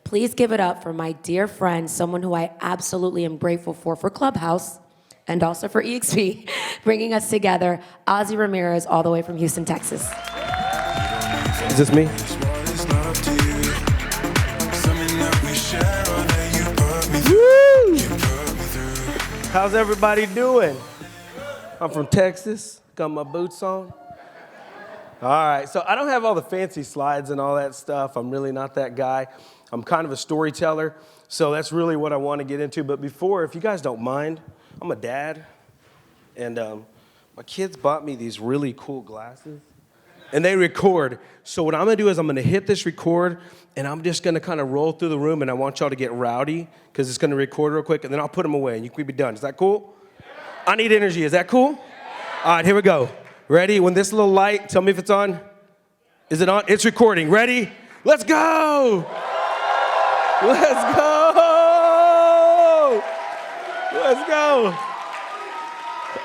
Please give it up for my dear friend, someone who I absolutely am grateful for Clubhouse, and also for EXP, bringing us together, Ozzie Ramirez, all the way from Houston, Texas. Is this me? Woo! How's everybody doing? I'm from Texas, got my boots on. All right, so I don't have all the fancy slides and all that stuff. I'm really not that guy. I'm kind of a storyteller, so that's really what I want to get into. But before, if you guys don't mind, I'm a dad, and my kids bought me these really cool glasses, and they record. So what I'm going to do is I'm going to hit this record, and I'm just going to kind of roll through the room, and I want y'all to get rowdy because it's going to record real quick, and then I'll put them away, and you can be done. Is that cool? I need energy. Is that cool? All right, here we go. Ready? When this little light, tell me if it's on. Is it on? It's recording. Ready? Let's go! Let's go! Let's go!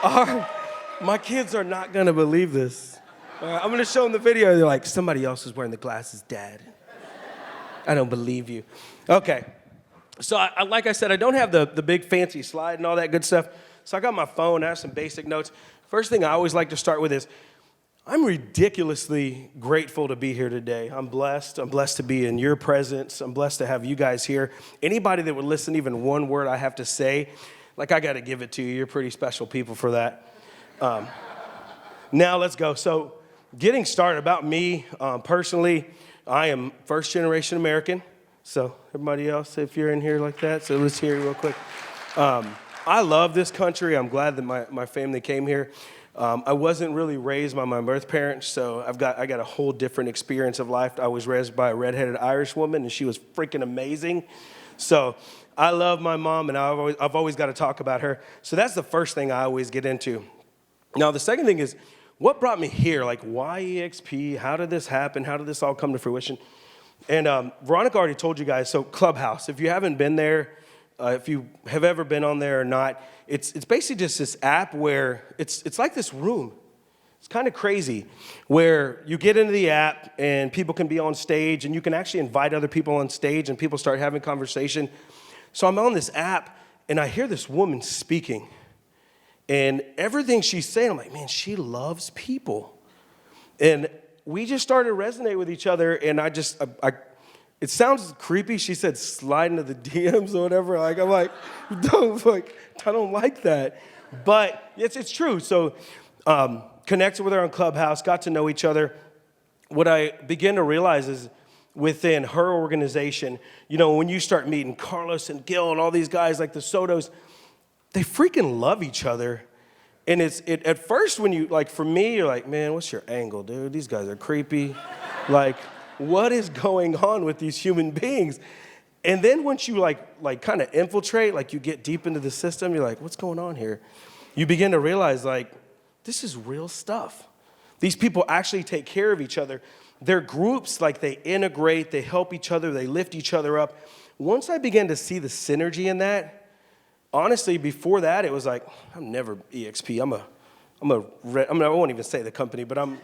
All right. My kids are not going to believe this. I'm going to show them the video. They're like, somebody else is wearing the glasses, Dad. I don't believe you. Okay. So like I said, I don't have the big fancy slide and all that good stuff. So I got my phone, I have some basic notes. First thing I always like to start with is, I'm ridiculously grateful to be here today. I'm blessed. I'm blessed to be in your presence. I'm blessed to have you guys here. Anybody that would listen even one word I have to say, like I got to give it to you. You're pretty special people for that. Now let's go. So getting started about me personally, I am first generation American. So everybody else, if you're in here like that, so let's hear it real quick. I love this country. I'm glad that my family came here. I wasn't really raised by my birth parents, so I got a whole different experience of life. I was raised by a redheaded Irish woman, and she was freaking amazing. So I love my mom, and I've always got to talk about her. So that's the first thing I always get into. Now, the second thing is, what brought me here? Like, why EXP? How did this happen? How did this all come to fruition? And Veronica already told you guys, so Clubhouse, if you haven't been there, if you have ever been on there or not, it's basically just this app where it's like this room. It's kind of crazy, where you get into the app and people can be on stage and you can actually invite other people on stage and people start having conversation. So I'm on this app and I hear this woman speaking, and everything she's saying, I'm like, man, she loves people. And we just started to resonate with each other, and it sounds creepy. She said slide into the DMs or whatever. Like, I'm like, I don't like that. But it's true. So connected with her on Clubhouse, got to know each other. What I began to realize is within her organization, you know, when you start meeting Carlos and Gil and all these guys like the Sotos, they freaking love each other. And at first when you, like for me, you're like, man, what's your angle, dude? These guys are creepy. Like, what is going on with these human beings? And then once you like kind of infiltrate, like you get deep into the system, you're like, what's going on here? You begin to realize, like, this is real stuff. These people actually take care of each other. They're groups, like they integrate, they help each other, they lift each other up. Once I began to see the synergy in that, honestly, before that, it was like, I'm never EXP. I won't even say the company, but I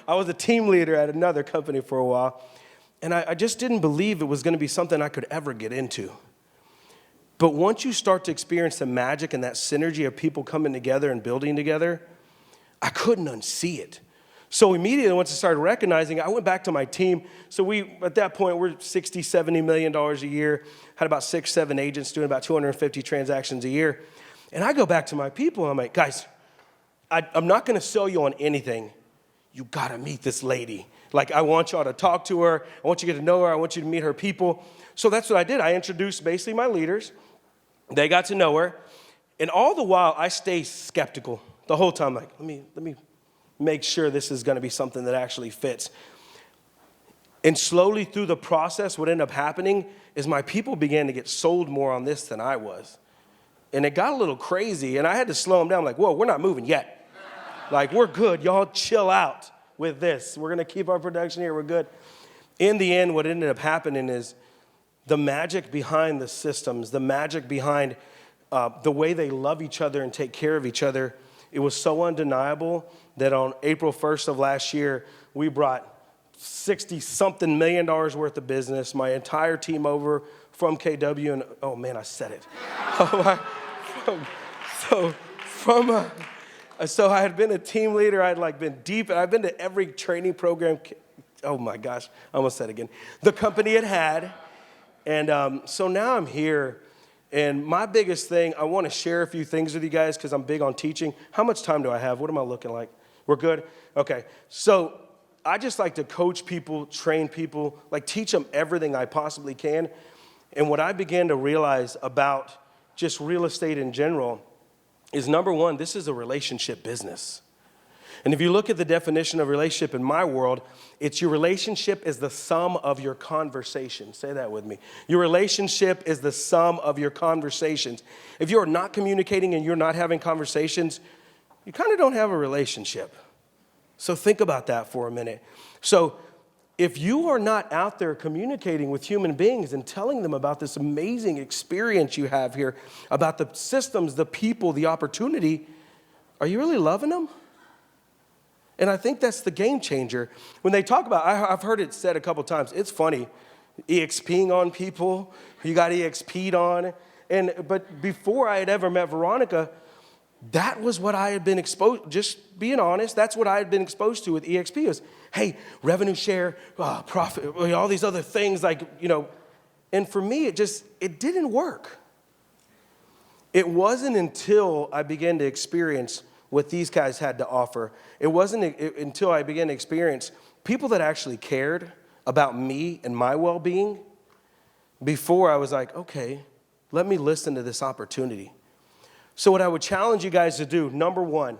was a team leader at another company for a while, and I just didn't believe it was going to be something I could ever get into. But once you start to experience the magic and that synergy of people coming together and building together, I couldn't unsee it. So immediately, once I started recognizing it, I went back to my team. So at that point, we're $60, $70 million a year, had about 6, 7 agents doing about 250 transactions a year. And I go back to my people, and I'm like, guys, I'm not going to sell you on anything. You got to meet this lady. Like, I want y'all to talk to her. I want you to get to know her. I want you to meet her people. So that's what I did. I introduced basically my leaders. They got to know her. And all the while, I stay skeptical the whole time. Like, let me make sure this is going to be something that actually fits. And slowly through the process, what ended up happening is my people began to get sold more on this than I was. And it got a little crazy, and I had to slow them down. Like, whoa, we're not moving yet. Like, we're good. Y'all chill out with this. We're going to keep our production here. We're good. In the end, what ended up happening is the magic behind the systems, the magic behind the way they love each other and take care of each other, it was so undeniable that on April 1st of last year, we brought $60-something million worth of business, my entire team over from KW, and oh man, I said it. So I had been a team leader, I had like been deep, and I've been to every training program, oh my gosh, I almost said it again, the company had. And so now I'm here, and my biggest thing, I want to share a few things with you guys because I'm big on teaching. How much time do I have? What am I looking like? We're good? Okay, so I just like to coach people, train people, like teach them everything I possibly can. And what I began to realize about just real estate in general is, number one, this is a relationship business. And if you look at the definition of relationship in my world, it's your relationship is the sum of your conversation. Say that with me. Your relationship is the sum of your conversations. If you're not communicating and you're not having conversations, you kind of don't have a relationship. So think about that for a minute. So if you are not out there communicating with human beings and telling them about this amazing experience you have here, about the systems, the people, the opportunity, are you really loving them? And I think that's the game changer. When they talk about, I've heard it said a couple times, it's funny, EXPing on people, you got EXP'd on. But before I had ever met Veronica, that was what I had been exposed, just being honest, that's what I had been exposed to with EXP was, hey, revenue share, profit, all these other things like, and for me, it didn't work. It wasn't until I began to experience what these guys had to offer. It wasn't until I began to experience people that actually cared about me and my well-being before I was like, okay, let me listen to this opportunity. So what I would challenge you guys to do, number one,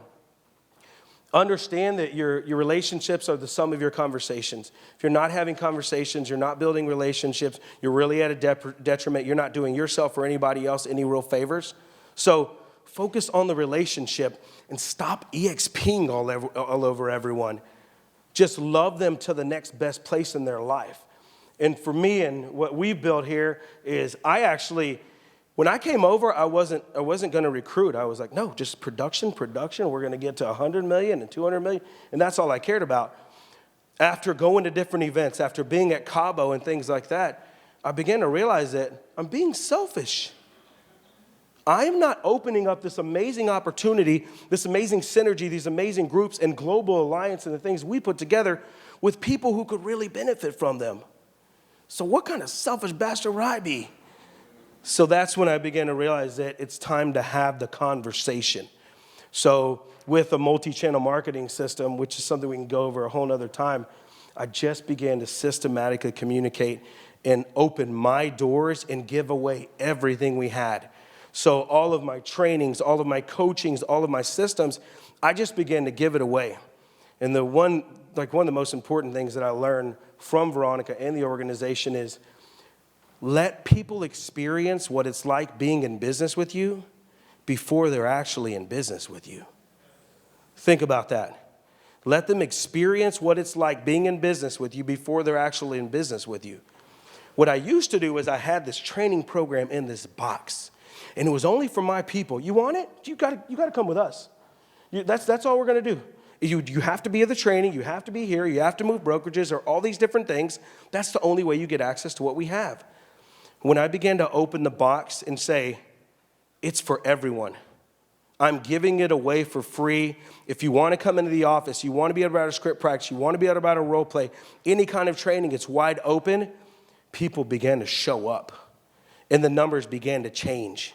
understand that your relationships are the sum of your conversations. If you're not having conversations, you're not building relationships, you're really at a detriment, you're not doing yourself or anybody else any real favors. So focus on the relationship and stop EXPing all over everyone. Just love them to the next best place in their life. And for me and what we've built here is when I came over, I wasn't going to recruit. I was like, no, just production. We're going to get to 100 million and 200 million. And that's all I cared about. After going to different events, after being at Cabo and things like that, I began to realize that I'm being selfish. I'm not opening up this amazing opportunity, this amazing synergy, these amazing groups and global alliance and the things we put together with people who could really benefit from them. So what kind of selfish bastard would I be? So that's when I began to realize that it's time to have the conversation. So with a multi-channel marketing system, which is something we can go over a whole nother time, I just began to systematically communicate and open my doors and give away everything we had. So all of my trainings, all of my coachings, all of my systems, I just began to give it away. And one of the most important things that I learned from Veronica and the organization is let people experience what it's like being in business with you before they're actually in business with you. Think about that. Let them experience what it's like being in business with you before they're actually in business with you. What I used to do is I had this training program in this box. And it was only for my people. You want it? You got to come with us. That's all we're going to do. You have to be at the training. You have to be here. You have to move brokerages or all these different things. That's the only way you get access to what we have. When I began to open the box and say, it's for everyone. I'm giving it away for free. If you want to come into the office, you want to be able to a script practice, you want to be able to role play, any kind of training, it's wide open. People began to show up. And the numbers began to change.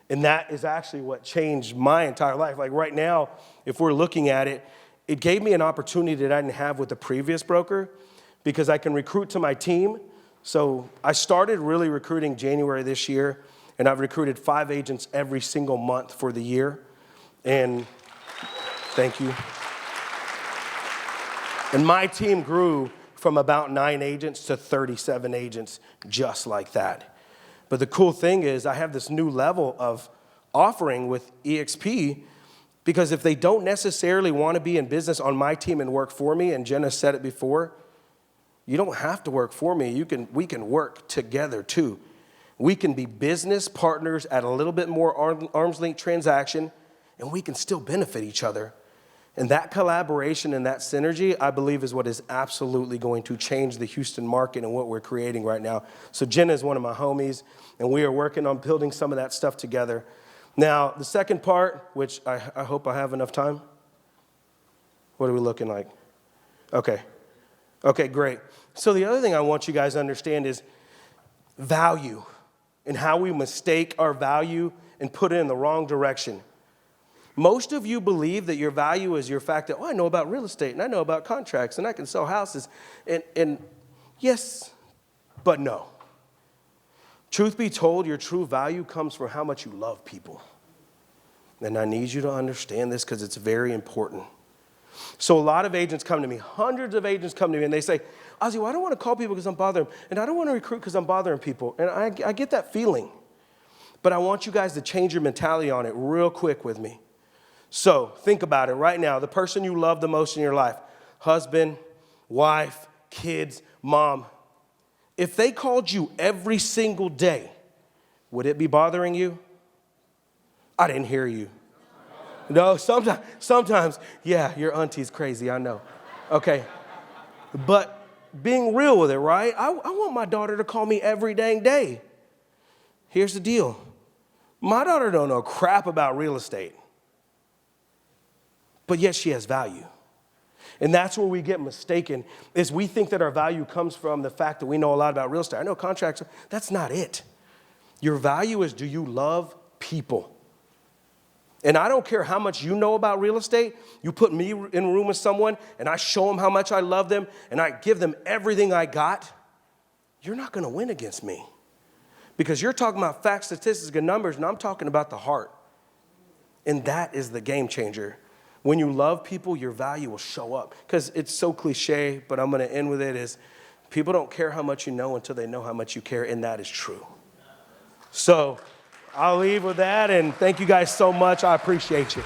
And that is actually what changed my entire life. Like right now, if we're looking at it, it gave me an opportunity that I didn't have with the previous broker because I can recruit to my team. So I started really recruiting January this year, and I've recruited 5 agents every single month for the year. And thank you. And my team grew from about 9 agents to 37 agents just like that. But the cool thing is I have this new level of offering with EXP because if they don't necessarily want to be in business on my team and work for me, and Jenna said it before, you don't have to work for me. We can work together too. We can be business partners at a little bit more arm's length transaction, and we can still benefit each other. And that collaboration and that synergy, I believe, is what is absolutely going to change the Houston market and what we're creating right now. So Jenna is one of my homies, and we are working on building some of that stuff together. Now, the second part, which I hope I have enough time. What are we looking like? Okay. Okay, great. So the other thing I want you guys to understand is value and how we mistake our value and put it in the wrong direction. Most of you believe that your value is your fact that, oh, I know about real estate and I know about contracts and I can sell houses. And yes, but no. Truth be told, your true value comes from how much you love people. And I need you to understand this because it's very important. So a lot of agents come to me, hundreds of agents come to me and they say, Ozzie, well, I don't want to call people because I'm bothering them. And I don't want to recruit because I'm bothering people. And I get that feeling. But I want you guys to change your mentality on it real quick with me. So think about it right now. The person you love the most in your life, husband, wife, kids, mom. If they called you every single day, would it be bothering you? I didn't hear you. No, sometimes, yeah, your auntie's crazy, I know. Okay, but being real with it, right? I want my daughter to call me every dang day. Here's the deal. My daughter don't know crap about real estate. But yet she has value. And that's where we get mistaken, is we think that our value comes from the fact that we know a lot about real estate. I know contracts, that's not it. Your value is, do you love people? And I don't care how much you know about real estate. You put me in a room with someone and I show them how much I love them and I give them everything I got, you're not going to win against me. Because you're talking about facts, statistics, and numbers, and I'm talking about the heart. And that is the game changer. When you love people, your value will show up. Because it's so cliche, but I'm going to end with it, is people don't care how much you know until they know how much you care, and that is true. So I'll leave with that, and thank you guys so much. I appreciate you.